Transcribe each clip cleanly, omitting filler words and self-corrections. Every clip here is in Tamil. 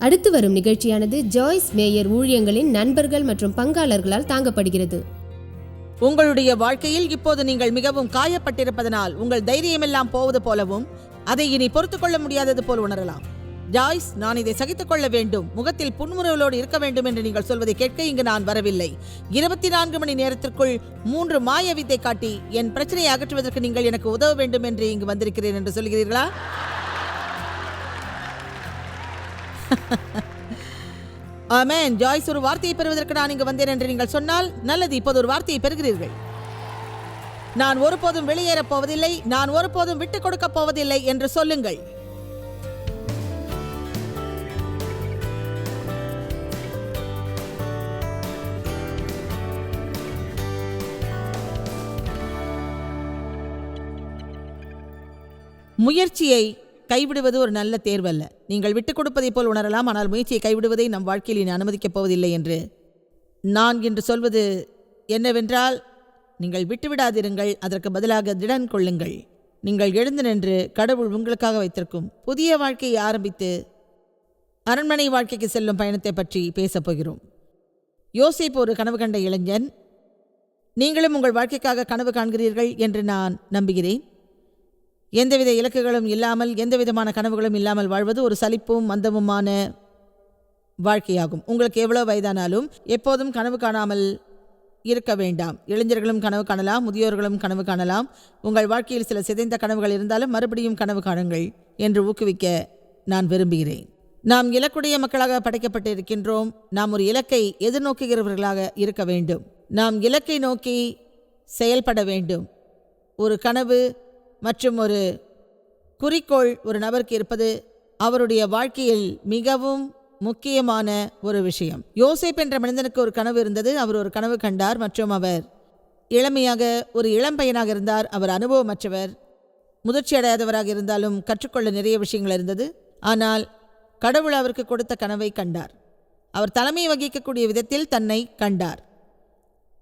அடுத்து வரும் நிகழ்ச்சியானது ஜாய்ஸ் மேயர் ஊழியங்களின் நண்பர்கள் மற்றும் பங்காளர்களால் தாங்கப்படுகிறது. உங்களுடைய வாழ்க்கையில் இப்போது நீங்கள் மிகவும் காயப்பட்டிருப்பதனால் உங்கள் தைரியமெல்லாம் போவது போலவும் அதை இனி பொறுத்துக் கொள்ள முடியாதது போல் உணரலாம். ஜாய்ஸ், நான் இதை சகித்துக் கொள்ள வேண்டும், முகத்தில் புன்முறுவலோடு இருக்க வேண்டும் என்று நீங்கள் சொல்வதை கேட்க இங்கு நான் வரவில்லை. 24 மணி நேரத்திற்குள் 3 மாய வித்தை காட்டி என் பிரச்சனையை அகற்றுவதற்கு நீங்கள் எனக்கு உதவ வேண்டும் என்று இங்கு வந்திருக்கிறேன் என்று சொல்கிறீர்களா? ஆமென். ஜாய்ஸ், ஒரு வார்த்தையை பெறுவதற்கு நான் இங்கு வந்தேன் என்று நீங்கள் சொன்னால் நல்லது. இப்போது ஒரு வார்த்தையை பெறுகிறீர்கள். நான் ஒருபோதும் வெளியேறப் போவதில்லை, நான் ஒருபோதும் விட்டுக் கொடுக்கப் போவதில்லை என்று சொல்லுங்கள். முயற்சியை கைவிடுவது ஒரு நல்ல தேர்வல்ல. நீங்கள் விட்டுக் கொடுப்பதை போல் உணரலாம், ஆனால் முயற்சியை கைவிடுவதை நம் வாழ்க்கையில் இனி அனுமதிக்கப் போவதில்லை என்று நான் இன்று சொல்வது என்னவென்றால், நீங்கள் விட்டுவிடாதிருங்கள், அதற்கு பதிலாக திடன் கொள்ளுங்கள். நீங்கள் எழுந்து நின்று கடவுள் உங்களுக்காக வைத்திருக்கும் புதிய வாழ்க்கையை ஆரம்பித்து அரண்மனை வாழ்க்கைக்கு செல்லும் பயணத்தை பற்றி பேசப் போகிறோம். யோசேப்பு ஒரு கனவு கண்ட இளைஞன். நீங்களும் உங்கள் வாழ்க்கைக்காக கனவு காண்கிறீர்கள் என்று நான் நம்புகிறேன். எந்தவித இலக்குகளும் இல்லாமல், எந்தவிதமான கனவுகளும் இல்லாமல் வாழ்வது ஒரு சலிப்பும் மந்தமுமான வாழ்க்கையாகும். உங்களுக்கு எவ்வளோ வயதானாலும் எப்போதும் கனவு காணாமல் இருக்க வேண்டாம். இளைஞர்களும் கனவு காணலாம், முதியோர்களும் கனவு காணலாம். உங்கள் வாழ்க்கையில் சில சிதைந்த கனவுகள் இருந்தாலும் மறுபடியும் கனவு காணுங்கள் என்று ஊக்குவிக்க நான் விரும்புகிறேன். நாம் இலக்குடைய மக்களாக படைக்கப்பட்டு இருக்கின்றோம். நாம் ஒரு இலக்கை எதிர்நோக்குகிறவர்களாக இருக்க வேண்டும். நாம் இலக்கை நோக்கி செயல்பட வேண்டும். ஒரு கனவு மற்றும் ஒரு குறிக்கோள் ஒரு நபருக்கு இருப்பது அவருடைய வாழ்க்கையில் மிகவும் முக்கியமான ஒரு விஷயம். யோசேப்பு என்ற மனிதனுக்கு ஒரு கனவு இருந்தது. அவர் ஒரு கனவு கண்டார் மற்றும் அவர் இளமையாக ஒரு இளம்பையனாக இருந்தார். அவர் அனுபவமற்றவர், முதிர்ச்சி அடையாதவராக இருந்தாலும் கற்றுக்கொள்ள நிறைய விஷயங்கள் இருந்தது. ஆனால் கடவுள் அவருக்கு கொடுத்த கனவை கண்டார். அவர் தலைமை வகிக்கக்கூடிய விதத்தில் தன்னை கண்டார்.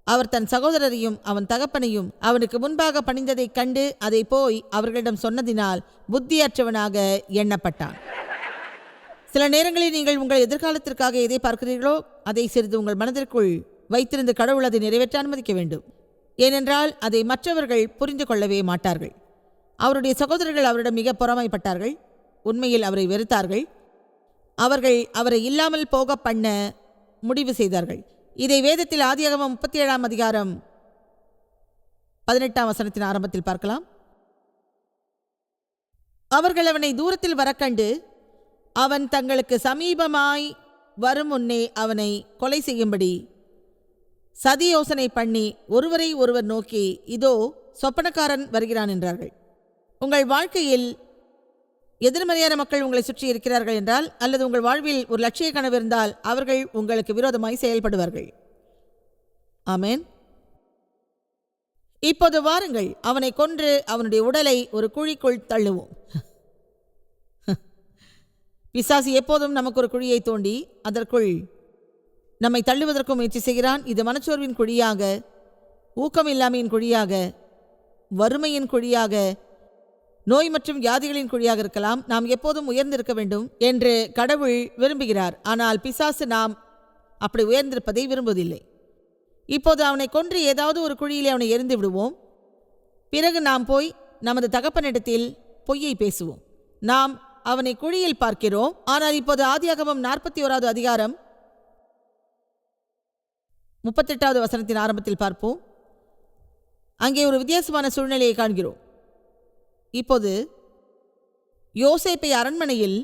அவர் தன் சகோதரரையும் அவன் தகப்பனையும் அவனுக்கு முன்பாக பணிந்ததைக் கண்டு அதை போய் அவர்களிடம் சொன்னதினால் புத்தியற்றவனாக எண்ணப்பட்டான். சில நேரங்களில் நீங்கள் உங்கள் எதிர்காலத்திற்காக எதை பார்க்கிறீர்களோ அதை சிறிது உங்கள் மனதிற்குள் வைத்திருந்து கடவுள் அதை நிறைவேற்ற அனுமதிக்க வேண்டும். ஏனென்றால் அதை மற்றவர்கள் புரிந்து கொள்ளவே மாட்டார்கள். அவருடைய சகோதரர்கள் அவரிடம் மிக பொறாமைப்பட்டார்கள். உண்மையில் அவரை வெறுத்தார்கள். அவர்கள் அவரை இல்லாமல் போக பண்ண முடிவு செய்தார்கள். இதை வேதத்தில் ஆதியாகமம் 37 அதிகாரம் 18 ஆரம்பத்தில் பார்க்கலாம். அவர்கள் அவனை தூரத்தில் வரக்கண்டு அவன் தங்களுக்கு சமீபமாய் வரும் முன்னே அவனை கொலை செய்யும்படி சதி யோசனை பண்ணி ஒருவரை ஒருவர் நோக்கி, இதோ சொப்பனக்காரன் வருகிறான் என்றார்கள். உங்கள் வாழ்க்கையில் எதிர்மறையான மக்கள் உங்களை சுற்றி இருக்கிறார்கள் என்றால், அல்லது உங்கள் வாழ்வில் ஒரு லட்சிய கனவு இருந்தால் அவர்கள் உங்களுக்கு விரோதமாய் செயல்படுவார்கள். ஆமென். இப்போது வாருங்கள், அவனை கொன்று அவனுடைய உடலை ஒரு குழிக்குள் தள்ளுவோம். பிசாசு எப்போதும் நமக்கு ஒரு குழியை தோண்டி அதற்குள் நம்மை தள்ளுவதற்கு முயற்சி செய்கிறான். இது மனச்சோர்வின் குழியாக, ஊக்கமில்லாமையின் குழியாக, வறுமையின் குழியாக, நோய் மற்றும் வியாதிகளின் குழியாக இருக்கலாம். நாம் எப்போதும் உயர்ந்திருக்க வேண்டும் என்று கடவுள் விரும்புகிறார். ஆனால் பிசாசு நாம் அப்படி உயர்ந்திருப்பதை விரும்புவதில்லை. இப்போது அவனை கொன்று ஏதாவது ஒரு குழியிலே அவனை எரிந்து விடுவோம். பிறகு நாம் போய் நமது தகப்பனிடத்தில் பொய்யை பேசுவோம். நாம் அவனை குழியில் பார்க்கிறோம். ஆனால் இப்போது ஆதியாகமம் 41 அதிகாரம் 38 ஆரம்பத்தில் பார்ப்போம். அங்கே ஒரு வித்தியாசமான சூழ்நிலையை காண்கிறோம். இப்போது யோசேப்பை அரண்மனையில்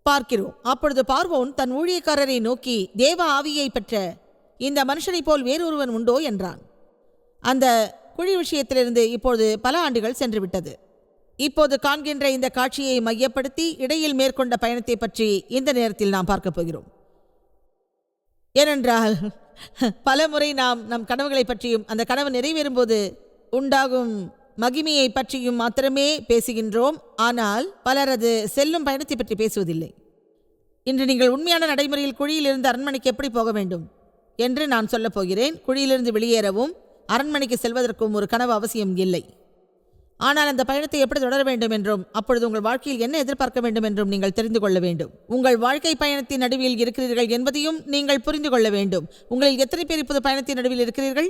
பார்க்கிறோம். அப்பொழுது பார்வோன் தன் ஊழியக்காரரை நோக்கி, தேவ ஆவியை பெற்ற இந்த மனுஷனை போல் வேறொருவன் உண்டோ என்றான். அந்த குழி விஷயத்திலிருந்து இப்போது பல ஆண்டுகள் சென்றுவிட்டது. இப்போது காண்கின்ற இந்த காட்சியை மையப்படுத்தி இடையில் மேற்கொண்ட பயணத்தை பற்றி இந்த நேரத்தில் நாம் பார்க்க போகிறோம். ஏனென்றால் பல முறை நாம் நம் கனவுகளை பற்றியும் அந்த கனவு நிறைவேறும்போது உண்டாகும் மகிமையை பற்றியும் மாத்திரமே பேசுகின்றோம். ஆனால் பலரது செல்லும் பயணத்தை பற்றி பேசுவதில்லை. இன்று நீங்கள் உண்மையான நடைமுறையில் குழியிலிருந்து அரண்மனைக்கு எப்படி போக வேண்டும் என்று நான் சொல்லப் போகிறேன். குழியிலிருந்து வெளியேறவும் அரண்மனைக்கு செல்வதற்கும் ஒரு கனவு அவசியம் இல்லை. ஆனால் அந்த பயணத்தை எப்படி தொடர வேண்டும் என்றும் அப்பொழுது உங்கள் வாழ்க்கையில் என்ன எதிர்பார்க்க வேண்டும் என்றும் நீங்கள் தெரிந்து கொள்ள வேண்டும். உங்கள் வாழ்க்கை பயணத்தின் நடுவில் இருக்கிறீர்கள் என்பதையும் நீங்கள் புரிந்து கொள்ள வேண்டும். உங்களில் எத்தனை பேர் இப்போது பயணத்தின் நடுவில் இருக்கிறீர்கள்?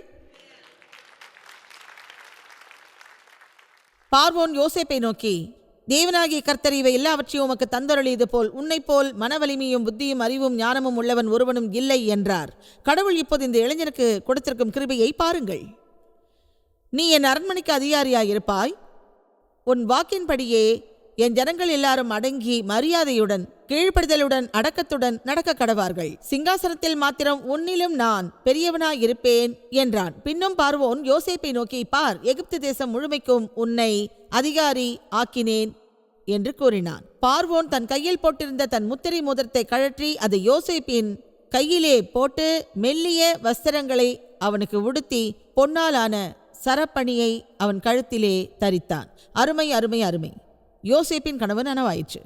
பார்வோன் யோசேப்பை நோக்கி, தேவனாகிய கர்த்தர் இவை எல்லாவற்றையும் உமக்கு தந்தருளியது போல் உன்னை போல் மனவலிமையும் புத்தியும் அறிவும் ஞானமும் உள்ளவன் ஒருவனும் இல்லை என்றார். கடவுள் இப்போது இந்த இளைஞனுக்கு கொடுத்திருக்கும் கிருபையை பாருங்கள். நீ என் அரண்மனைக்கு அதிகாரியாயிருப்பாய். உன் வாக்கின்படியே என் ஜனங்கள் எல்லாரும் அடங்கி மரியாதையுடன் கீழ்ப்படுதலுடன் அடக்கத்துடன் நடக்க கடவார்கள். சிங்காசனத்தில் மாத்திரம் உன்னிலும் நான் பெரியவனாயிருப்பேன் என்றான். பின்னும் பார்வோன் யோசேப்பை நோக்கி, பார், எகிப்து தேசம் முழுமைக்கும் உன்னை அதிகாரி ஆக்கினேன் என்று கூறினான். பார்வோன் தன் கையில் போட்டிருந்த தன் முத்திரை மோதிரத்தை கழற்றி அதை யோசேப்பின் கையிலே போட்டு மெல்லிய வஸ்திரங்களை அவனுக்கு உடுத்தி பொன்னாலான சரப்பணியை அவன் கழுத்திலே தரித்தான். அருமை அருமை அருமை! யோசேப்பின் கனவு நனவாயிற்று.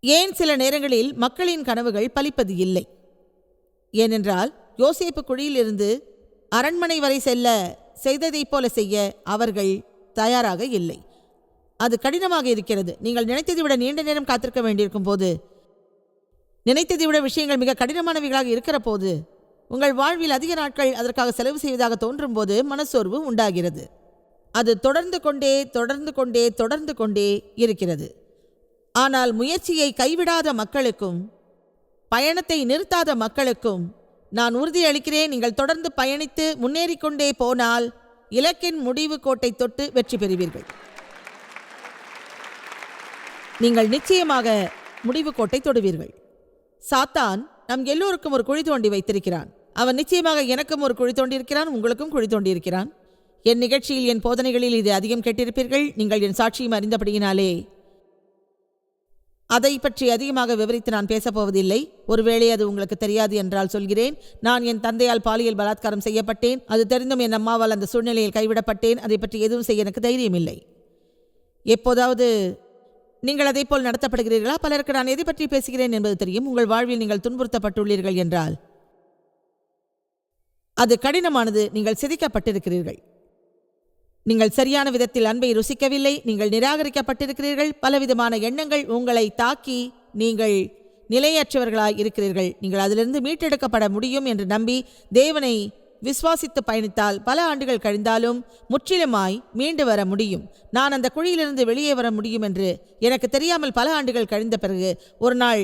ஏன் சில நேரங்களில் மக்களின் கனவுகள் பலிப்பது இல்லை? ஏனென்றால் யோசேப்பு குழியிலிருந்து அரண்மனை வரை செல்ல செய்ததைப் போல செய்ய அவர்கள் தயாராக இல்லை. அது கடினமாக இருக்கிறது. நீங்கள் நினைத்ததை விட நீண்ட நேரம் காத்திருக்க வேண்டியிருக்கும் போது, நினைத்ததை விட விஷயங்கள் மிக கடினமானவைகளாக இருக்கிற போது, உங்கள் வாழ்வில் அதிக நாட்கள் அதற்காக செலவு செய்வதாக தோன்றும் போது மனசோர்வு உண்டாகிறது. அது தொடர்ந்து கொண்டே இருக்கிறது. ஆனால் முயற்சியை கைவிடாத மக்களுக்கும் பயணத்தை நிறுத்தாத மக்களுக்கும் நான் உறுதியளிக்கிறேன், நீங்கள் தொடர்ந்து பயணித்து முன்னேறிக்கொண்டே போனால் இலக்கின் முடிவு கோட்டை தொட்டு வெற்றி பெறுவீர்கள். நீங்கள் நிச்சயமாக முடிவு கோட்டை தொடுவீர்கள். சாத்தான் நம் எல்லோருக்கும் ஒரு குழி தோண்டி வைத்திருக்கிறான். அவன் நிச்சயமாக எனக்கும் ஒரு குழி தோண்டியிருக்கிறான், உங்களுக்கும் குழி தோண்டியிருக்கிறான். என் நிகழ்ச்சியில், என் போதனைகளில் இது அதிகம் கேட்டிருப்பீர்கள். நீங்கள் என் சாட்சியும் அறிந்தபடியினாலே அதை பற்றி அதிகமாக விவரித்து நான் பேசப்போவதில்லை. ஒருவேளை அது உங்களுக்கு தெரியாது என்றால் சொல்கிறேன். நான் என் தந்தையால் பாலியல் பலாத்காரம் செய்யப்பட்டேன். அது தெரிந்தும் என் அம்மாவால் அந்த சூழ்நிலையில் கைவிடப்பட்டேன். அதை பற்றி எதுவும் செய்ய எனக்கு தைரியம் இல்லை. எப்போதாவது நீங்கள் அதை போல் நடத்தப்படுகிறீர்களா? பலருக்கு நான் எதை பற்றி பேசுகிறேன் என்பது தெரியும். உங்கள் வாழ்வில் நீங்கள் துன்புறுத்தப்பட்டுள்ளீர்கள் என்றால் அது கடினமானது. நீங்கள் சிதைக்கப்பட்டிருக்கிறீர்கள். நீங்கள் சரியான விதத்தில் அன்பை ருசிக்கவில்லை. நீங்கள் நிராகரிக்கப்பட்டிருக்கிறீர்கள். பலவிதமான எண்ணங்கள் உங்களை தாக்கி நீங்கள் நிலையற்றவர்களாய் இருக்கிறீர்கள். நீங்கள் அதிலிருந்து மீட்டெடுக்கப்பட முடியும் என்று நம்பி தேவனை விசுவாசித்து பயணித்தால் பல ஆண்டுகள் கழிந்தாலும் முற்றிலுமாய் மீண்டு வர முடியும். நான் அந்த குழியிலிருந்து வெளியே வர முடியும் என்று எனக்கு தெரியாமல் பல ஆண்டுகள் கழிந்த பிறகு ஒரு நாள்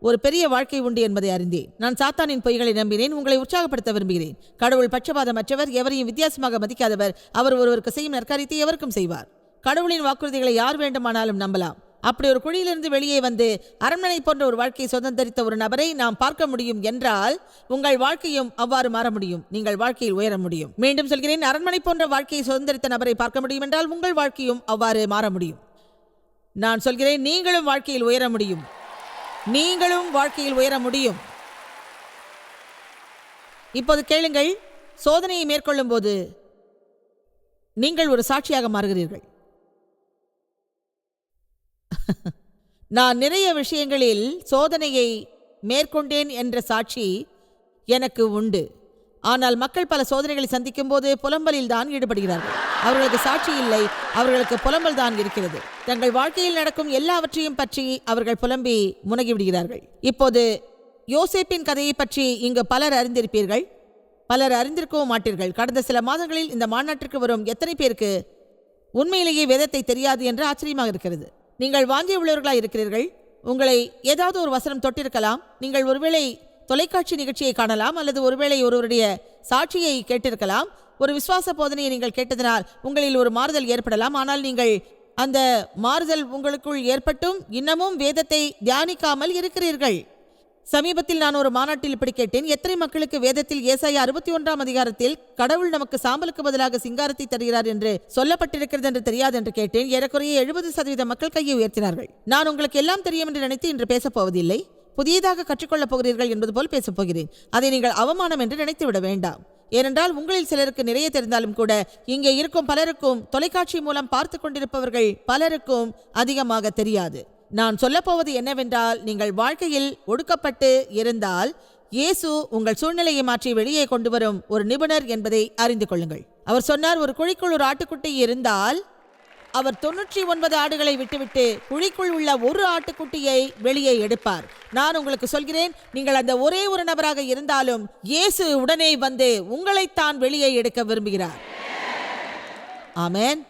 ஒரு பெரிய வாழ்க்கை உண்டு என்பதை அறிந்தேன். நான் சாத்தானின் பொய்களை நம்பினேன். உங்களை உற்சாகப்படுத்த விரும்புகிறேன். கடவுள் பட்சபாதமற்றவர், எவரையும் வித்தியாசமாக மதிக்காதவர். அவர் ஒருவருக்கு செய்யும் நற்காரியத்தை எவருக்கும் செய்வார். கடவுளின் வாக்குறுதிகளை யார் வேண்டுமானாலும் நம்பலாம். அப்படி ஒரு குழியிலிருந்து வெளியே வந்து அரண்மனை போன்ற ஒரு வாழ்க்கையை சுதந்திரித்த ஒரு நபரை நாம் பார்க்க முடியும் என்றால் உங்கள் வாழ்க்கையும் அவ்வாறு மாற முடியும். நீங்கள் வாழ்க்கையில் உயர முடியும். மீண்டும் சொல்கிறேன், அரண்மனை போன்ற வாழ்க்கையை சுதந்திரித்த நபரை பார்க்க முடியும் என்றால் உங்கள் வாழ்க்கையும் அவ்வாறு மாற முடியும். நான் சொல்கிறேன், நீங்களும் வாழ்க்கையில் உயர முடியும். நீங்களும் வாழ்க்கையில் உயர முடியும். இப்போது கேளுங்கள், சோதனையை மேற்கொள்ளும் போது நீங்கள் ஒரு சாட்சியாக மாறுகிறீர்கள். நான் நிறைய விஷயங்களில் சோதனையை மேற்கொண்டேன் என்ற சாட்சி எனக்கு உண்டு. ஆனால் மக்கள் பல சோதனைகளை சந்திக்கும் போது புலம்பலில் தான் ஈடுபடுகிறார்கள். அவர்களுக்கு சாட்சி இல்லை, அவர்களுக்கு புலம்பல் தான் இருக்கிறது. தங்கள் வாழ்க்கையில் நடக்கும் எல்லாவற்றையும் பற்றி அவர்கள் புலம்பி முனகிவிடுகிறார்கள். இப்போது யோசேப்பின் கதையை பற்றி இங்கு பலர் அறிந்திருப்பீர்கள், பலர் அறிந்திருக்கவும் மாட்டீர்கள். கடந்த சில மாதங்களில் இந்த மாநாட்டிற்கு வரும் எத்தனை பேருக்கு உண்மையிலேயே வேதத்தை தெரியாது என்று ஆச்சரியமாக இருக்கிறது. நீங்கள் வாஞ்சி உள்ளவர்களாக இருக்கிறீர்கள். உங்களை ஏதாவது ஒரு வசனம் தொட்டிருக்கலாம். நீங்கள் ஒருவேளை தொலைக்காட்சி நிகழ்ச்சியை காணலாம், அல்லது ஒருவேளை ஒருவருடைய சாட்சியை கேட்டிருக்கலாம். ஒரு விசுவாச போதனையை நீங்கள் கேட்டதனால் உங்களில் ஒரு மாறுதல் ஏற்படலாம். ஆனால் நீங்கள் அந்த மாறுதல் உங்களுக்குள் ஏற்பட்டும் இன்னமும் வேதத்தை தியானிக்காமல் இருக்கிறீர்கள். சமீபத்தில் நான் ஒரு மாநாட்டில் இப்படி கேட்டேன், எத்தனை மக்களுக்கு வேதத்தில் ஏசாயா 61ஆம் அதிகாரத்தில் கடவுள் நமக்கு சாம்பலுக்கு பதிலாக சிங்காரத்தை தருகிறார் என்று சொல்லப்பட்டிருக்கிறது என்று தெரியாது என்று கேட்டேன். ஏறக்குறைய 70% மக்கள் கையை உயர்த்தினார்கள். நான் உங்களுக்கு எல்லாம் தெரியும் என்று நினைத்து இன்று பேசப்போவதில்லை. புதியதாக கற்றுக்கொள்ளப் போகிறீர்கள் என்பது போல் பேசப் போகிறேன். அதை நீங்கள் அவமானம் என்று நினைத்து விட வேண்டாம். ஏனென்றால் உங்களில் சிலருக்கு நிறைய தெரிந்தாலும் கூட இங்கே இருக்கும் பலருக்கும், தொலைக்காட்சி மூலம் பார்த்து கொண்டிருப்பவர்கள் பலருக்கும் அதிகமாக தெரியாது. நான் சொல்லப்போவது என்னவென்றால், நீங்கள் வாழ்க்கையில் ஒடுக்கப்பட்டு இருந்தால் இயேசு உங்கள் சூழ்நிலையை மாற்றி வெளியே கொண்டு வரும் ஒரு நிபுணர் என்பதை அறிந்து கொள்ளுங்கள். அவர் சொன்னார், ஒரு குழிக்குள் ஒரு ஆட்டுக்குட்டி இருந்தால் அவர் 99 ஆடுகளை விட்டுவிட்டு குழிக்குள் உள்ள ஒரு ஆட்டுக்குட்டியை வெளியே எடுப்பார். நான் உங்களுக்கு சொல்கிறேன், நீங்கள் அந்த ஒரே ஒரு நபராக இருந்தாலும் இயேசு உடனே வந்து உங்களைத்தான் வெளியே எடுக்க விரும்புகிறார். ஆமென்.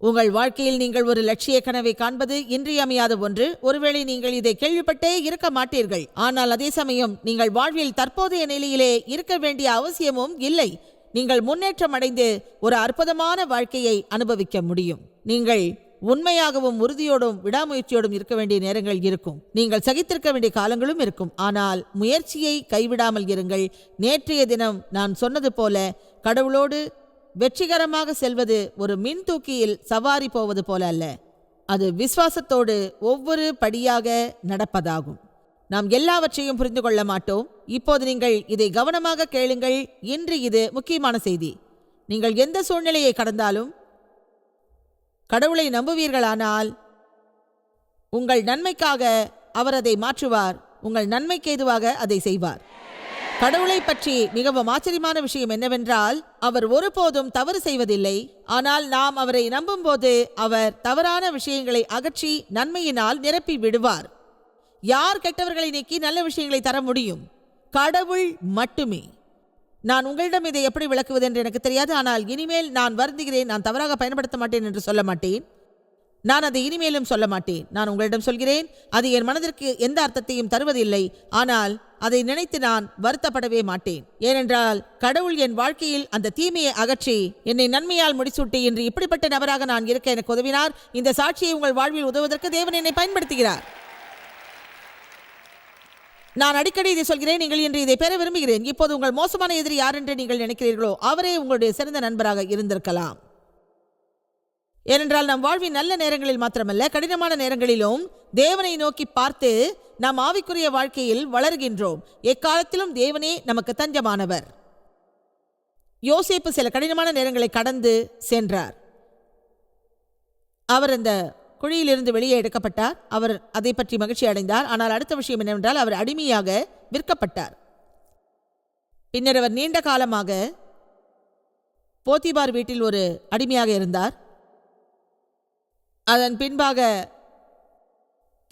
உங்கள் வாழ்க்கையில் நீங்கள் ஒரு லட்சிய கனவை காண்பது இன்றியமையாத ஒன்று. ஒருவேளை நீங்கள் இதை கேள்விப்பட்டே இருக்க மாட்டீர்கள், ஆனால் அதே சமயம் நீங்கள் வாழ்வில் தற்போதைய நிலையிலே இருக்க வேண்டிய அவசியமும் இல்லை. நீங்கள் முன்னேற்றம் அடைந்து ஒரு அற்புதமான வாழ்க்கையை அனுபவிக்க முடியும். நீங்கள் உண்மையாகவும் உறுதியோடும் விடாமுயற்சியோடும் இருக்க வேண்டிய நேரங்கள் இருக்கும். நீங்கள் சகித்திருக்க வேண்டிய காலங்களும் இருக்கும். ஆனால் முயற்சியை கைவிடாமல் இருங்கள். நேற்றைய தினம் நான் சொன்னது போல, கடவுளோடு வெற்றிகரமாக செல்வது ஒரு மின் தூக்கியில் சவாரி போவது போல அல்ல. அது விசுவாசத்தோடு ஒவ்வொரு படியாக நடப்பதாகும். நாம் எல்லாவற்றையும் புரிந்து கொள்ள மாட்டோம். இப்போது நீங்கள் இதை கவனமாக கேளுங்கள். இன்று இது முக்கியமான செய்தி. நீங்கள் எந்த சூழ்நிலையை கடந்தாலும் கடவுளை நம்புவீர்களானால் உங்கள் நன்மைக்காக அவர் அதை மாற்றுவார். உங்கள் நன்மைக்கு ஏதுவாக அதை செய்வார். கடவுளை பற்றி மிகவும் ஆச்சரியமான விஷயம் என்னவென்றால், அவர் ஒருபோதும் தவறு செய்வதில்லை. ஆனால் நாம் அவரை நம்பும்போது அவர் தவறான விஷயங்களை அகற்றி நன்மையினால் நிரப்பி விடுவார். யார் கெட்டவர்களை நீக்கி நல்ல விஷயங்களை தர முடியும்? கடவுள் மட்டுமே. நான் உங்களிடம் இதை எப்படி விளக்குவது என்று எனக்கு தெரியாது. ஆனால் இனிமேல் நான் வருந்துகிறேன், நான் தவறாக பயன்படுத்த மாட்டேன் என்று சொல்ல மாட்டேன். நான் அதை இனிமேலும் சொல்ல மாட்டேன். நான் உங்களிடம் சொல்கிறேன், அது என் மனதிற்கு எந்த அர்த்தத்தையும் தருவதில்லை. ஆனால் அதை நினைத்து நான் வருத்தப்படவே மாட்டேன். ஏனென்றால் கடவுள் என் வாழ்க்கையில் அந்த தீமையை அகற்றி என்னை நன்மையால் முடிசூட்டி இன்று இப்படிப்பட்ட நபராக நான் இருக்க எனக்கு உதவினார். இந்த சாட்சியை உங்கள் வாழ்வில் உதவுவதற்கு தேவன் என்னை பயன்படுத்துகிறார். நான் அடிக்கடி இதை சொல்கிறேன், நீங்கள் இன்று இதை பெற விரும்புகிறேன். இப்போது உங்கள் மோசமான எதிரி யார் என்று நீங்கள் நினைக்கிறீர்களோ அவரே உங்களுடைய சிறந்த நண்பராக இருந்திருக்கலாம். ஏனென்றால் நம் வாழ்வின் நல்ல நேரங்களில் மாத்திரமல்ல, கடினமான நேரங்களிலும் தேவனை நோக்கி பார்த்து நாம் ஆவிக்குரிய வாழ்க்கையில் வளர்கின்றோம். எக்காலத்திலும் தேவனே நமக்கு தஞ்சமானவர். யோசேப்பு சில கடினமான நேரங்களை கடந்து சென்றார். அவர் அந்த குழியிலிருந்து வெளியே எடுக்கப்பட்டார். அவர் அதை பற்றி மகிழ்ச்சி அடைந்தார். ஆனால் அடுத்த விஷயம் என்னவென்றால், அவர் அடிமையாக விற்கப்பட்டார். பின்னர் அவர் நீண்ட காலமாக போத்திபார் வீட்டில் ஒரு அடிமையாக இருந்தார். அதன் பின்பாக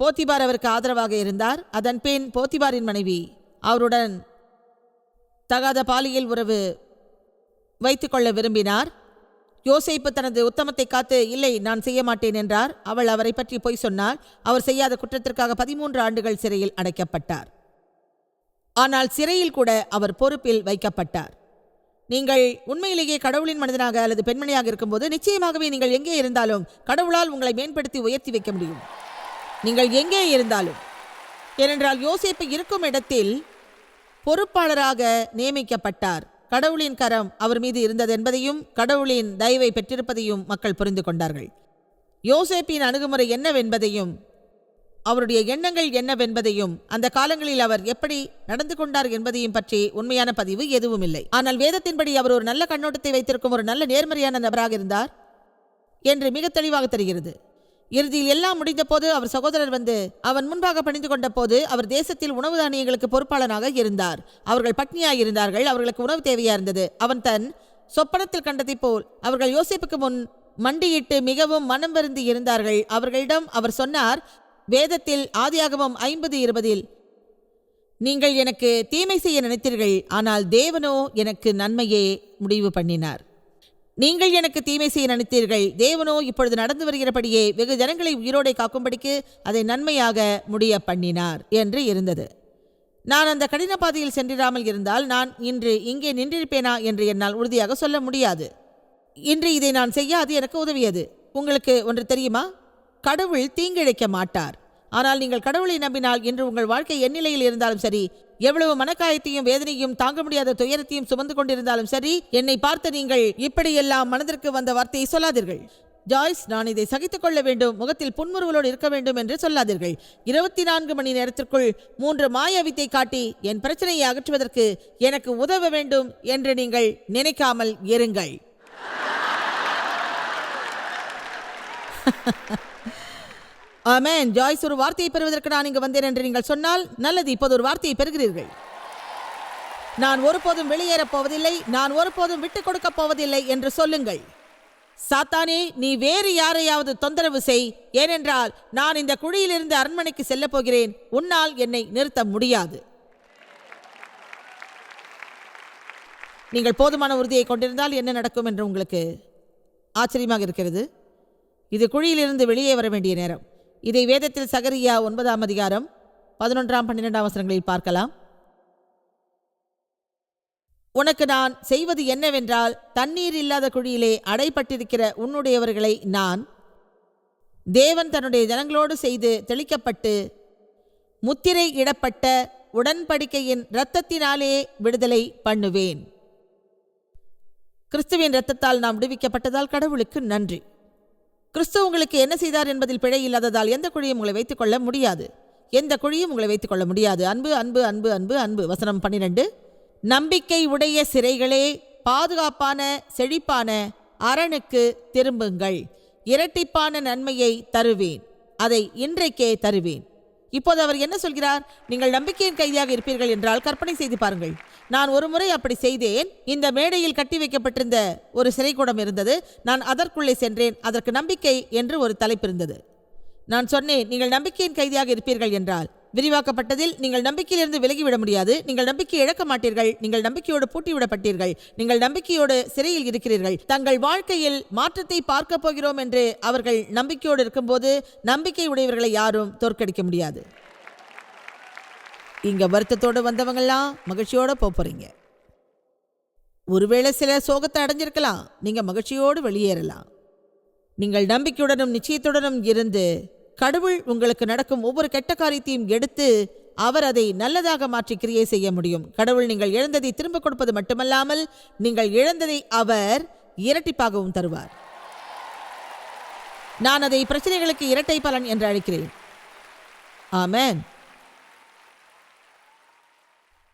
போத்திபார் அவருக்கு ஆதரவாக இருந்தார். அதன் பின் போத்திபாரின் மனைவி அவருடன் தகாத பாலியல் உறவு வைத்துக்கொள்ள விரும்பினார். யோசேப்பு தனது உத்தமத்தை காத்து, இல்லை நான் செய்ய மாட்டேன் என்றார். அவள் அவரை பற்றி பொய் சொன்னார். அவர் செய்யாத குற்றத்திற்காக 13 ஆண்டுகள் சிறையில் அடைக்கப்பட்டார். ஆனால் சிறையில் கூட அவர் பொறுப்பில் வைக்கப்பட்டார். நீங்கள் உண்மையிலேயே கடவுளின் மனிதனாக அல்லது பெண்மணியாக இருக்கும்போது நிச்சயமாகவே நீங்கள் எங்கே இருந்தாலும் கடவுளால் உங்களை மேம்படுத்தி உயர்த்தி வைக்க முடியும். நீங்கள் எங்கே இருந்தாலும். ஏனென்றால் யோசேப்பு இருக்கும் இடத்தில் பொறுப்பாளராக நியமிக்கப்பட்டார். கடவுளின் கரம் அவர் மீது இருந்தது என்பதையும் கடவுளின் தயவை பெற்றிருப்பதையும் மக்கள் புரிந்து கொண்டார்கள். யோசேப்பின் அணுகுமுறை என்னவென்பதையும் அவருடைய எண்ணங்கள் என்னவென்பதையும் அந்த காலங்களில் அவர் எப்படி நடந்து கொண்டார் என்பதையும் பற்றி உண்மையான பதிவு எதுவும் இல்லை. ஆனால் வேதத்தின்படி அவர் ஒரு நல்ல கண்ணோட்டத்தை வைத்திருக்கும் ஒரு நல்ல நேர்மறையான நபராக இருந்தார் என்று மிக தெளிவாக தெரிகிறது. இறுதியில் எல்லாம் முடிந்த போது அவர் சகோதரர் வந்து அவன் முன்பாக பணிந்து கொண்ட போது அவர் தேசத்தில் உணவு தானியங்களுக்கு பொறுப்பாளனாக இருந்தார். அவர்கள் பட்னியாக இருந்தார்கள். அவர்களுக்கு உணவு தேவையா இருந்தது. அவன் தன் சொப்பனத்தில் கண்டதை போல் அவர்கள் யோசேப்புக்கு முன் மண்டியிட்டு மிகவும் மனம் வருந்தி இருந்தார்கள். அவர்களிடம் அவர் சொன்னார், வேதத்தில் ஆதியாகமம் 50:20 நீங்கள் எனக்கு தீமை செய்ய நினைத்தீர்கள், ஆனால் தேவனோ எனக்கு நன்மையே முடிவு பண்ணினார். நீங்கள் எனக்கு தீமை செய்ய நினைத்தீர்கள், தேவனோ இப்பொழுது நடந்து வருகிறபடியே வெகு ஜனங்களை உயிரோடை காக்கும்படிக்கு அதை நன்மையாக முடிய பண்ணினார் என்று இருந்தது. நான் அந்த கடின பாதையில் சென்றிராமல் இருந்தால் நான் இன்று இங்கே நின்றிருப்பேனா என்று என்னால் உறுதியாக சொல்ல முடியாது. இன்று இதை நான் செய்ய அது எனக்கு உதவியது. உங்களுக்கு ஒன்று தெரியுமா? கடவுள் தீங்கிழைக்க மாட்டார். ஆனால் நீங்கள் கடவுளை நம்பினால் இன்று உங்கள் வாழ்க்கை எந்நிலையில் இருந்தாலும் சரி, எவ்வளவு மனக்காயத்தையும் வேதனையும் தாங்க முடியாத துயரத்தையும் சுமந்து கொண்டிருந்தாலும் சரி, என்னை பார்த்து நீங்கள் இப்படியெல்லாம் மனதிற்கு வந்த வார்த்தையை சொல்லாதீர்கள். ஜாய்ஸ், நான் இதை சகித்துக் கொள்ள வேண்டும், முகத்தில் புன்முறுவலோடு இருக்க வேண்டும் என்று சொல்லாதீர்கள். 24 மணி நேரத்திற்குள் 3 மாய வித்தை காட்டி என் பிரச்சனையை அகற்றுவதற்கு எனக்கு உதவ வேண்டும் என்று நீங்கள் நினைக்காமல் இருங்கள். ஆமென். ஜாய்ஸ், ஒரு வார்த்தையை பெறுவதற்கு நான் இங்கு வந்தேன் என்று நீங்கள் சொன்னால் நல்லது. இப்போது ஒரு வார்த்தையை பெறுகிறீர்கள். நான் ஒருபோதும் வெளியேறப் போவதில்லை, நான் ஒருபோதும் விட்டுக் கொடுக்கப் போவதில்லை என்று சொல்லுங்கள். சாத்தானே, நீ வேறு யாரையாவது தொந்தரவு செய், ஏனென்றால் நான் இந்த குழியிலிருந்து அரண்மனைக்கு செல்லப் போகிறேன். உன்னால் என்னை நிறுத்த முடியாது. நீங்கள் போதுமான உறுதியை கொண்டிருந்தால் என்ன நடக்கும் என்று உங்களுக்கு ஆச்சரியமாக இருக்கிறது. இது குழியிலிருந்து வெளியே வர வேண்டிய நேரம். இதை வேதத்தில் சகரியா 9ஆம் அதிகாரம் 11-12 வசனங்களில் பார்க்கலாம். உனக்கு நான் செய்வது என்னவென்றால், தண்ணீர் இல்லாத குழியிலே அடைப்பட்டிருக்கிற உன்னுடையவர்களை நான் தேவன் தன்னுடைய ஜனங்களோடு செய்து தெளிக்கப்பட்டு முத்திரை இடப்பட்ட உடன்படிக்கையின் இரத்தத்தினாலே விடுதலை பண்ணுவேன். கிறிஸ்துவின் இரத்தத்தால் நாம் விடுவிக்கப்பட்டதால் கடவுளுக்கு நன்றி. கிறிஸ்து உங்களுக்கு என்ன செய்தார் என்பதில் பிழை இல்லாததால் எந்த குழியும் உங்களை வைத்துக் கொள்ள முடியாது. எந்த குழியும் உங்களை வைத்துக் கொள்ள முடியாது. அன்பு அன்பு அன்பு அன்பு அன்பு. வசனம் 12. நம்பிக்கை உடைய சிறைகளே, பாதுகாப்பான செழிப்பான அரணுக்கு திரும்புங்கள். இரட்டிப்பான நன்மையை தருவேன், அதை இன்றைக்கே தருவேன். இப்போது அவர் என்ன சொல்கிறார்? நீங்கள் நம்பிக்கையின் கைதியாக இருப்பீர்கள் என்றால் கற்பனை செய்து பாருங்கள். நான் ஒரு முறை அப்படி செய்தேன். இந்த மேடையில் கட்டி வைக்கப்பட்டிருந்த ஒரு சிறைக்கூடம் இருந்தது. நான் அதற்குள்ளே சென்றேன். அதற்கு நம்பிக்கை என்று ஒரு தலைப்பு இருந்தது. நான் சொன்னேன், நீங்கள் நம்பிக்கையின் கைதியாக இருப்பீர்கள் என்றால் விரிவாக்கப்பட்டதில் நீங்கள் நம்பிக்கையிலிருந்து விலகிவிட முடியாது. நீங்கள் நம்பிக்கை இழக்க மாட்டீர்கள். நீங்கள் நம்பிக்கையோடு பூட்டிவிடப்பட்டீர்கள். நீங்கள் நம்பிக்கையோடு சிறையில் இருக்கிறீர்கள். தங்கள் வாழ்க்கையில் மாற்றத்தை பார்க்க போகிறோம் என்று அவர்கள் நம்பிக்கையோடு இருக்கும்போது நம்பிக்கை உடையவர்களை யாரும் தோற்கடிக்க முடியாது. இங்க வருத்தத்தோடு வந்தவங்கெல்லாம் மகிழ்ச்சியோட போறீங்க. ஒருவேளை சில சோகத்தை அடைஞ்சிருக்கலாம். நீங்க மகிழ்ச்சியோடு வெளியேறலாம். நீங்கள் நம்பிக்கையுடனும் நிச்சயத்துடனும் இருந்து கடவுள் உங்களுக்கு நடக்கும் ஒவ்வொரு கெட்ட காரியத்தையும் எடுத்து அவர் அதை நல்லதாக மாற்றி கிரியை செய்ய முடியும். கடவுள் நீங்கள் இழந்ததை திரும்ப கொடுப்பது மட்டுமல்லாமல் நீங்கள் இழந்ததை அவர் இரட்டிப்பாகவும் தருவார். நான் அதை பிரச்சனைகளுக்கு இரட்டை பலன் என்று அழைக்கிறேன். ஆமென்.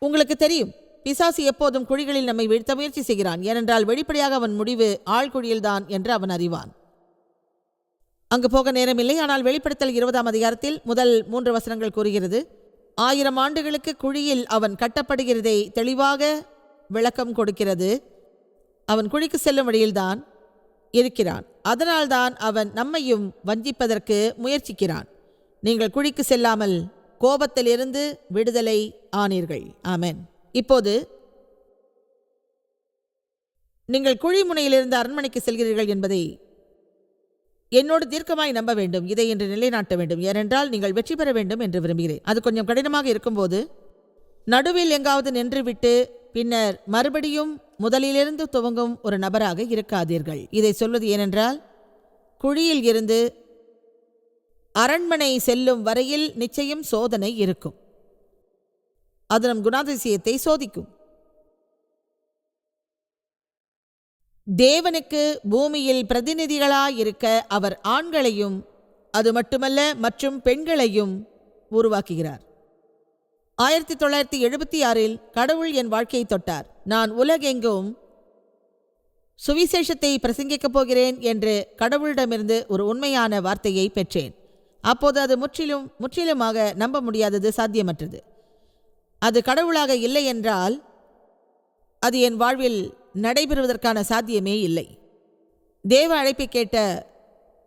உங்களுக்கு தெரியும், பிசாசு எப்போதும் குழிகளில் நம்மை வீழ்த்த முயற்சி செய்கிறான். ஏனென்றால் வெளிப்படையாக அவன் முடிவு ஆழ்குழியில்தான் என்று அவன் அறிவான். அங்கு போக நேரமில்லை. ஆனால் வெளிப்படுத்தல் 20ஆம் அதிகாரத்தில் முதல் 3 வசனங்கள் கூறுகிறது, 1000 ஆண்டுகளுக்கு குழியில் அவன் கட்டப்படுகிறதை தெளிவாக விளக்கம் கொடுக்கிறது. அவன் குழிக்கு செல்லும் வழியில்தான் இருக்கிறான். அதனால்தான் அவன் நம்மையும் வஞ்சிப்பதற்கு முயற்சிக்கிறான். நீங்கள் குழிக்கு செல்லாமல் கோபத்திலிருந்து விடுதலை ஆனீர்கள். ஆமென். இப்போது நீங்கள் குழி முனையிலிருந்து அரண்மனைக்கு செல்கிறீர்கள் என்பதை என்னோடு தீர்க்கமாய் நம்ப வேண்டும். இதை என்று நிலைநாட்ட வேண்டும். ஏனென்றால் நீங்கள் வெற்றி பெற வேண்டும் என்று விரும்புகிறேன். அது கொஞ்சம் கடினமாக இருக்கும்போது நடுவில் எங்காவது நின்றுவிட்டு பின்னர் மறுபடியும் முதலிலிருந்து துவங்கும் ஒரு நபராக இருக்காதீர்கள். இதை சொல்வது ஏனென்றால் குழியில் இருந்து அரண்மனை செல்லும் வரையில் நிச்சயம் சோதனை இருக்கும். அது நம் குணாதிசயத்தை சோதிக்கும். தேவனுக்கு பூமியில் பிரதிநிதிகளாயிருக்க அவர் ஆண்களையும் அது மட்டுமல்ல மற்றும் பெண்களையும் உருவாக்குகிறார். 1976இல் கடவுள் என் வாழ்க்கையை தொட்டார். நான் உலகெங்கும் சுவிசேஷத்தை பிரசங்கிக்கப் போகிறேன் என்று கடவுளிடமிருந்து ஒரு உண்மையான வார்த்தையை பெற்றேன். அப்போது அது முற்றிலுமாக நம்ப முடியாதது, சாத்தியமற்றது. அது கடவுளாக இல்லை என்றால் அது என் வாழ்வில் நடைபெறுவதற்கான சாத்தியமே இல்லை. தேவ அழைப்பை கேட்ட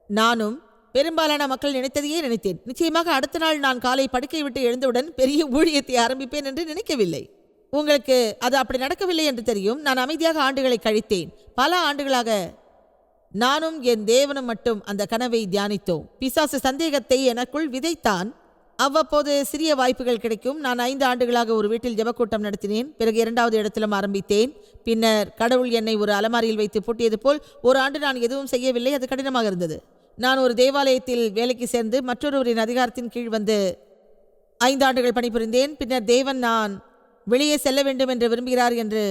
நானும் பெரும்பாலான மக்கள் நினைத்ததையே நினைத்தேன். நிச்சயமாக அடுத்த நாள் நான் காலை படுக்கை விட்டு எழுந்தவுடன் பெரிய ஊழியத்தை ஆரம்பிப்பேன் என்று நினைக்கவில்லை. உங்களுக்கு அது அப்படி நடக்கவில்லை என்று தெரியும். நான் அமைதியாக ஆண்டுகளை கழித்தேன். பல ஆண்டுகளாக நானும் என் தேவனும் மட்டும் அந்த கனவை தியானித்தோம். பிசாசு சந்தேகத்தை எனக்குள் விதைத்தான். அவ்வப்போது சிறிய வாய்ப்புகள் கிடைக்கும். நான் 5 ஆண்டுகளாக ஒரு வீட்டில் ஜெபக்கூட்டம் நடத்தினேன். பிறகு 2வது இடத்திலும் ஆரம்பித்தேன். பின்னர் கடவுள் என்னை ஒரு அலமாரியில் வைத்து பூட்டியது போல் ஒரு ஆண்டு நான் எதுவும் செய்யவில்லை. அது கடினமாக இருந்தது. நான் ஒரு தேவாலயத்தில் வேலைக்கு சேர்ந்து மற்றொருவரின் அதிகாரத்தின் கீழ் வந்து 5 ஆண்டுகள் பணிபுரிந்தேன். பின்னர் தேவன் நான் வெளியே செல்ல வேண்டும் என்று விரும்புகிறார் என்று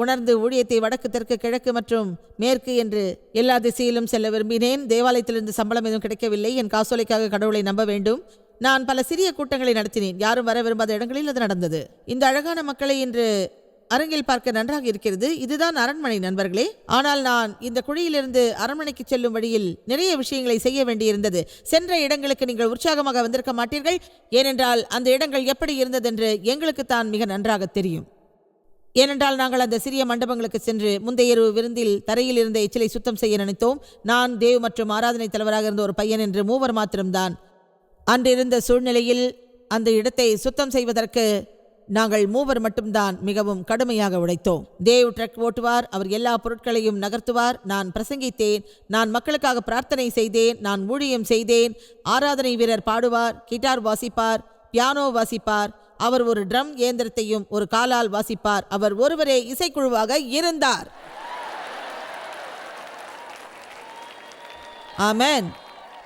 உணர்ந்து ஊழியத்தை வடக்கு, தெற்கு, கிழக்கு மற்றும் மேற்கு என்று எல்லா திசையிலும் செல்ல விரும்பினேன். தேவாலயத்திலிருந்து சம்பளம் எதுவும் கிடைக்கவில்லை. என் காசோலைக்காக கடவுளை நம்ப வேண்டும். நான் பல சிறிய கூட்டங்களை நடத்தினேன். யாரும் வர விரும்பாத இடங்களில் அது நடந்தது. இந்த அழகான மக்களை இன்று அரங்கில் பார்க்க நன்றாக இருக்கிறது. இதுதான் அரண்மனை நண்பர்களே. ஆனால் நான் இந்த குழியிலிருந்து அரண்மனைக்கு செல்லும் வழியில் நிறைய விஷயங்களை செய்ய வேண்டியிருந்தது. சென்ற இடங்களுக்கு நீங்கள் உற்சாகமாக வந்திருக்க மாட்டீர்கள். ஏனென்றால் அந்த இடங்கள் எப்படி இருந்ததென்று எங்களுக்கு தான் மிக நன்றாக தெரியும். ஏனென்றால் நாங்கள் அந்த சிறிய மண்டபங்களுக்கு சென்று முந்தைய இரவு விருந்தில் தரையில் இருந்த எச்சிலை சுத்தம் செய்ய நினைத்தோம். நான், தேவ் மற்றும் ஆராதனை தலைவராக இருந்த ஒரு பையன் என்று மூவர் மாத்திரம்தான். அன்றிருந்த சூழ்நிலையில் அந்த இடத்தை சுத்தம் செய்வதற்கு நாங்கள் மூவர் மட்டும்தான் மிகவும் கடுமையாக உழைத்தோம். தேவ் ட்ரக் ஓட்டுவார், அவர் எல்லா பொருட்களையும் நகர்த்துவார். நான் பிரசங்கித்தேன், நான் மக்களுக்காக பிரார்த்தனை செய்தேன், நான் ஊழியம் செய்தேன். ஆராதனை வீரர் பாடுவார், கிட்டார் வாசிப்பார், பியானோ வாசிப்பார். அவர் ஒரு ட்ரம் இயந்திரத்தையும் ஒரு காலால் வாசிப்பார். அவர் ஒருவரே இசைக்குழுவாக இருந்தார். ஆமென்.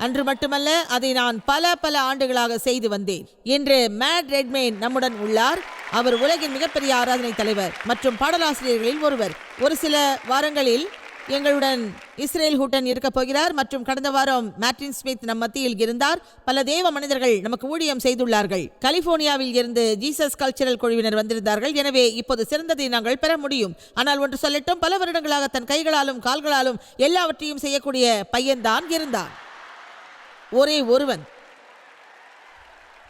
அன்று மட்டுமல்ல, அதை நான் பல ஆண்டுகளாக செய்து வந்தேன். இன்று மேட் ரெட்மேன் நம்முடன் உள்ளார். அவர் உலகின் மிகப்பெரிய ஆராதனை தலைவர் மற்றும் பாடலாசிரியர்களில் ஒருவர். ஒரு சில வாரங்களில் எங்களுடன் இஸ்ரேல் ஹூட்டன் இருக்கப் போகிறார் மற்றும் கடந்த வாரம் மார்ட்டின் ஸ்மித் நம் மத்தியில் இருந்தார். பல தேவ மனிதர்கள் நமக்கு ஊழியம் செய்துள்ளார்கள். கலிபோர்னியாவில் இருந்து ஜீசஸ் கல்ச்சரல் குழுவினர் வந்திருந்தார்கள். எனவே இப்போது சிறந்ததை நாங்கள் பெற முடியும். ஆனால் ஒன்று சொல்லட்டும், பல வருடங்களாக தன் கைகளாலும் கால்களாலும் எல்லாவற்றையும் செய்யக்கூடிய பையன்தான் இருந்தான். ஒரே ஒருவன்.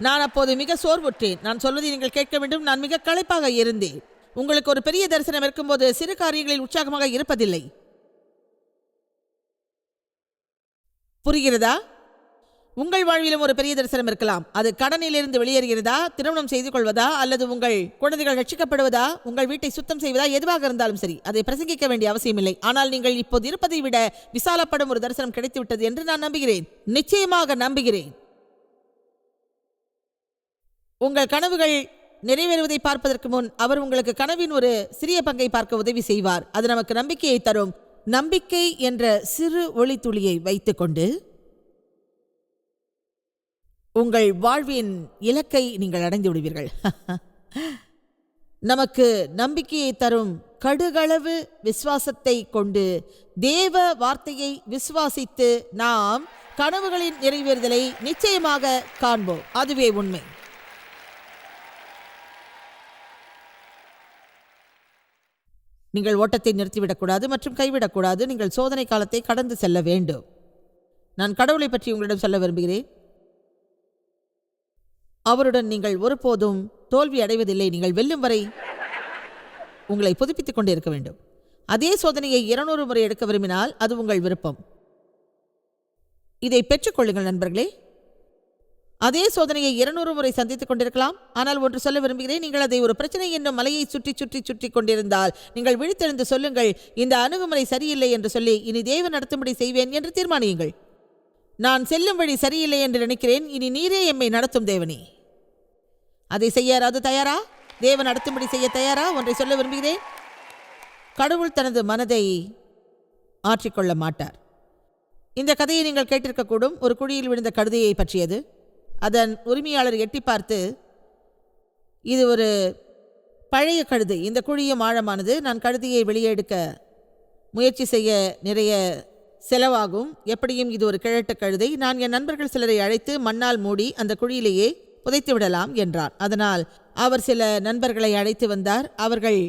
நான் அப்போது மிக சோர்வுற்றேன். நான் சொல்வதை நீங்கள் கேட்க வேண்டும். நான் மிக களைப்பாக இருந்தேன். உங்களுக்கு ஒரு பெரிய தரிசனம் இருக்கும்போது சிறு காரியங்களில் உற்சாகமாக இருப்பதில்லை. புரிகிறதா? உங்கள் வாழ்விலும் ஒரு பெரிய தரிசனம் இருக்கலாம். அது கடனிலிருந்து வெளியேறுகிறதா, திருமணம் செய்து கொள்வதா, அல்லது உங்கள் குழந்தைகள் ரட்சிக்கப்படுவதா, உங்கள் வீட்டை சுத்தம் செய்வதா, எதுவாக இருந்தாலும் சரி, அதை பிரசங்கிக்க வேண்டிய அவசியமில்லை. ஆனால் நீங்கள் இப்போது இருப்பதை விட விசாலப்படும் ஒரு தரிசனம் கிடைத்துவிட்டது என்று நான் நம்புகிறேன். நிச்சயமாக நம்புகிறேன். உங்கள் கனவுகள் நிறைவேறுவதை பார்ப்பதற்கு முன் அவர் உங்களுக்கு கனவின் ஒரு சிறிய பங்கை பார்க்க உதவி செய்வார். அது நமக்கு நம்பிக்கையை தரும். நம்பிக்கை என்ற சிறு ஒளித்துளியை வைத்துக்கொண்டு உங்கள் வாழ்வின் இலக்கை நீங்கள் அடைந்து விடுவீர்கள். நமக்கு நம்பிக்கையை தரும் கடுகளவு விசுவாசத்தை கொண்டு தேவ வார்த்தையை விசுவாசித்து நாம் கனவுகளின் நிறைவேறுதலை நிச்சயமாக காண்போம். அதுவே உண்மை. நீங்கள் ஓட்டத்தை நிறுத்திவிடக்கூடாது மற்றும் கைவிடக்கூடாது. நீங்கள் சோதனை காலத்தை கடந்து செல்ல வேண்டும். நான் கடவுளை பற்றி உங்களிடம் சொல்ல விரும்புகிறேன். அவருடன் நீங்கள் ஒருபோதும் தோல்வி அடைவதில்லை. நீங்கள் வெல்லும் வரை உங்களை புதுப்பித்துக் கொண்டே இருக்க வேண்டும். அதே சோதனையை 200 முறை எடுக்க விரும்பினால் அது உங்கள் விருப்பம். இதை பெற்றுக்கொள்ளுங்கள் நண்பர்களே. அதே சோதனையை 200 முறை சந்தித்துக் கொண்டிருக்கலாம். ஆனால் ஒன்று சொல்ல விரும்புகிறேன், நீங்கள் அதை ஒரு பிரச்சனை என்னும் மலையை சுற்றி கொண்டிருந்தால் நீங்கள் விழித்தெழுந்து சொல்லுங்கள், இந்த அணுகுமுறை சரியில்லை என்று சொல்லி இனி தேவன் நடத்தும்படி செய்வேன் என்று தீர்மானியுங்கள். நான் செல்லும் வழி சரியில்லை என்று நினைக்கிறேன், இனி நீரே எம்மை நடத்தும் தேவனே. அதை செய்ய யாராவது தயாரா? தேவன் நடத்தும்படி செய்ய தயாரா? ஒன்றை சொல்ல விரும்புகிறேன், கடவுள் தனது மனதை ஆற்றிக்கொள்ள மாட்டார். இந்த கதையை நீங்கள் கேட்டிருக்கக்கூடும். ஒரு குழியில் விழுந்த கழுதையை பற்றியது. அதன் உரிமையாளர் எட்டி பார்த்து, இது ஒரு பழைய கழுதை, இந்த குழியும் ஆழமானது, நான் கழுதையை வெளியே எடுக்க முயற்சி செய்ய நிறைய செலவாகும், எப்படியும் இது ஒரு கிழட்டு கழுதை, நான் என் நண்பர்கள் சிலரை அழைத்து மண்ணால் மூடி அந்த குழியிலேயே புதைத்து விடலாம் என்றார். அதனால் அவர் சில நண்பர்களை அழைத்து வந்தார். அவர்கள்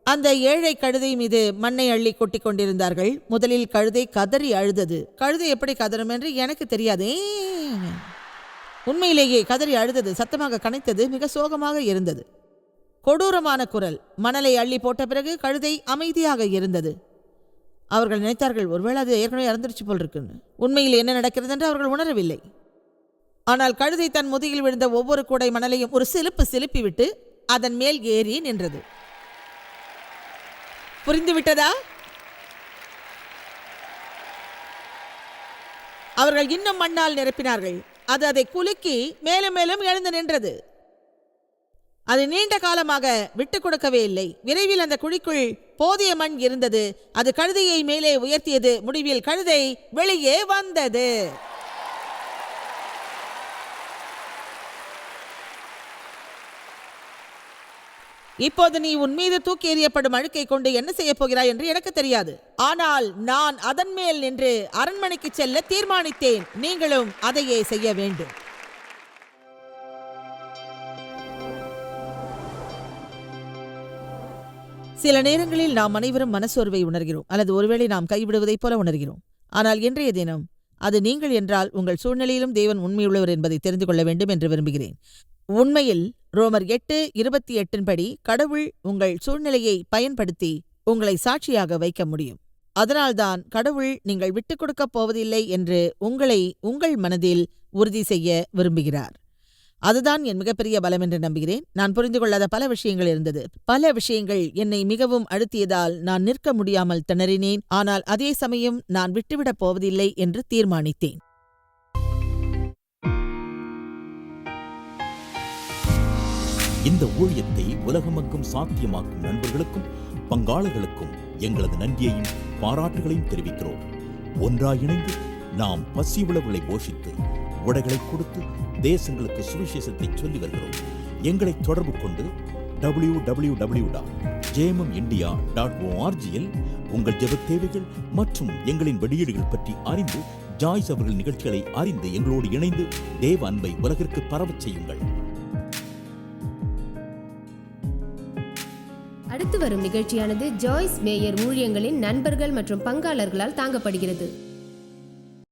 அந்த ஏழை கழுதை மீது மண்ணை அள்ளி கொட்டி கொண்டிருந்தார்கள். முதலில் கழுதை கதறி அழுதது. கழுதை எப்படி கதறும் என்று எனக்கு தெரியாதே. உண்மையிலேயே கதறி அழுதது, சத்தமாக கனைத்தது, மிக சோகமாக இருந்தது. கொடூரமான குரல். மணலை அள்ளி போட்ட பிறகு கழுதை அமைதியாக இருந்தது. அவர்கள் நினைத்தார்கள், ஒருவேளை அது ஏற்கனவே இறந்துருச்சு போல் இருக்குன்னு. உண்மையில் என்ன நடக்கிறது என்று அவர்கள் உணரவில்லை. ஆனால் கழுதை தன் முதுகில் விழுந்த ஒவ்வொரு கூடை மணலையும் ஒரு சிலுப்பிவிட்டு அதன் மேல் ஏறி நின்றது. புரிந்துவிட்டதா? அவர்கள் இன்னும் மண்ணால் நிரப்பினார்கள். அது அதை குலுக்கி மேலும் மேலும் எழுந்து நின்றது. அது நீண்ட காலமாக விட்டுக் கொடுக்கவே இல்லை. விரைவில் அந்த குழிக்குள் போதிய மண் இருந்தது. அது கழுதையை மேலே உயர்த்தியது. முடிவில் கழுதை வெளியே வந்தது. இப்போது நீ உன் மீது தூக்கி எறியப்படும் அழுக்கை கொண்டு என்ன செய்ய போகிறாய் என்று எனக்கு தெரியாது. ஆனால் நான் அதன் மேல் நின்று அரண்மனைக்கு செல்ல தீர்மானித்தேன். நீங்களும் அதையே செய்ய வேண்டும். சில நேரங்களில் நாம் அனைவரும் மனசோர்வை உணர்கிறோம், அல்லது ஒருவேளை நாம் கைவிடுவதைப் போல உணர்கிறோம். ஆனால் இன்றைய தினம் அது நீங்கள் என்றால் உங்கள் சூழ்நிலையிலும் தேவன் உண்மையுள்ளவர் என்பதை தெரிந்து கொள்ள வேண்டும் என்று விரும்புகிறேன். உண்மையில் ரோமர் 8:28 படி கடவுள் உங்கள் சூழ்நிலையை பயன்படுத்தி உங்களை சாட்சியாக வைக்க முடியும். அதனால்தான் கடவுள் நீங்கள் விட்டுக் கொடுக்கப் போவதில்லை என்று உங்களை உங்கள் மனதில் உறுதி செய்ய விரும்புகிறார். அதுதான் என் மிகப்பெரிய பலம் என்று நம்புகிறேன். நான் புரிந்து கொள்ளாத பல விஷயங்கள் இருந்தது. பல விஷயங்கள் என்னை மிகவும் அழுத்தியதால் நான் நிற்க முடியாமல் திணறினேன். ஆனால் அதே சமயம் நான் விட்டுவிடப் போவதில்லை என்று தீர்மானித்தேன். இந்த ஊழியத்தை உலகமெங்கும் சாத்தியமாக்கும் நண்பர்களுக்கும் பங்காளர்களுக்கும் எங்களது நன்றியையும் பாராட்டுகளையும் தெரிவிக்கிறோம். ஒன்றாய் இணைந்து நாம் பசியுள்ளவர்களை போஷித்து உடைகளை கொடுத்து தேசங்களுக்கு சுவிசேஷத்தை சொல்லி வருகிறோம். எங்களை தொடர்பு கொண்டு www.jmmindia.org-இல் உங்கள் ஜெப தேவைகள் மற்றும் எங்களின் வெளியீடுகள் பற்றி அறிந்து ஜாய்ஸ் அவர்கள் நிகழ்ச்சிகளை அறிந்து எங்களோடு இணைந்து தேவ அன்பை உலகிற்கு பரவச் செய்யுங்கள். அடுத்து வரும் நிகழ்ச்சியானது ஜாய்ஸ் மேயர் ஊழியங்களின் நண்பர்கள் மற்றும் பங்காளர்களால் தாங்கப்படுகிறது.